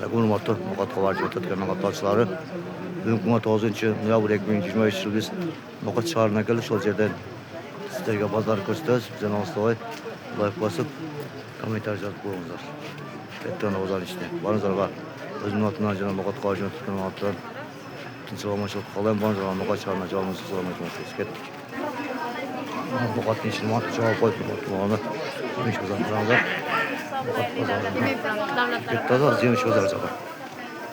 Hurmatli No'g'at xabarchi o'tayotgan no'g'atdoshlari, bugun 9-noyabr 2023 yil biz No'g'at shahriga kelib, shu yerdan sizlarga bozor ko'rsatamiz. Bizdan Ostoy like bosib, kommentariy yozib qo'yinglar. Katta bozor ishni. Boringlar va o'zimning notimdan janob No'g'at xabarchi o'tayotgan no'g'atdan tinchlik qolayim. Boringlar No'g'at shahriga joyimizni salom aytmoqchiz. Ketdik. No'g'atning ishini javob qo'yib turibman. Yemiş bozor qilamiz. Katta da yemiş bozor joyi.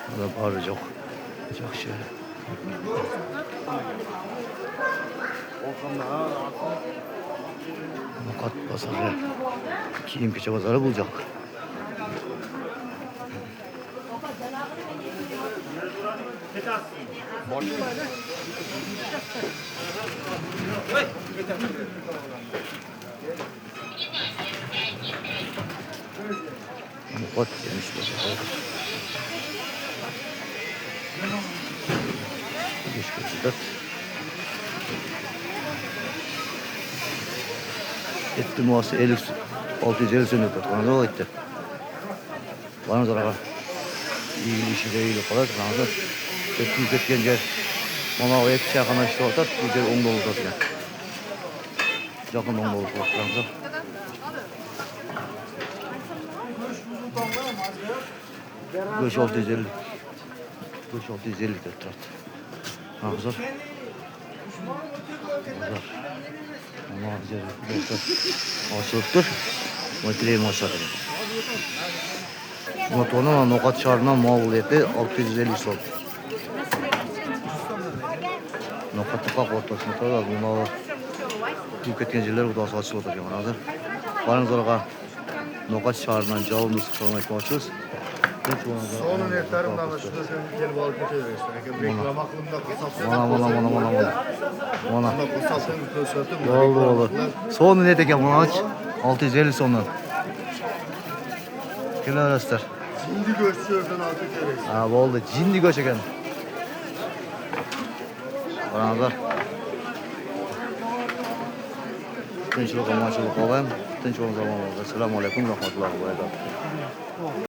Burada bari yo'q. Yaxshi. No'g'at bozori. Kiyim-kechak bozori bo'lajak. No'g'at yemiş bozori. Etti muası 650 sene ötüyor. Bana da o etti. Bana da iyi işi de iyi kadar. Bana da ketken yer. Bana o et çakana işte ortak. Bu yer 10 dolar satıyor. Yakın 10 dolar satıyor. Göç 650. Göç 650 ötüyor. Hazır. Ama güzel. Açılıptır. Motiveyi aşağıda. Motorun No'g'at şahrining ma'muriyati 650 so'm. No'g'at to'qoq o'rtasida turadi. Buni kuyib ketgan yerlar xudosi ochib o'tirgan hozir. Boringlar No'g'at shahrining javobimizni salom aytmoqchimiz. Sonun etlerim daha şurada sen gelip alıp götürüyorsun. Reklam aklımda Mana. kısasın köşetim. Oldu. Sonu ne deken bunu aç? 650 sondan. Kim öğretler? Şimdi gösteriyorsun artık evet. Ha oldu. Cindi göçeken. Bana tinchlik maşallah olayım. Tinch o'rin zaman bo'ldi. Assalomu alaykum, rahmatullohi va barakatuh.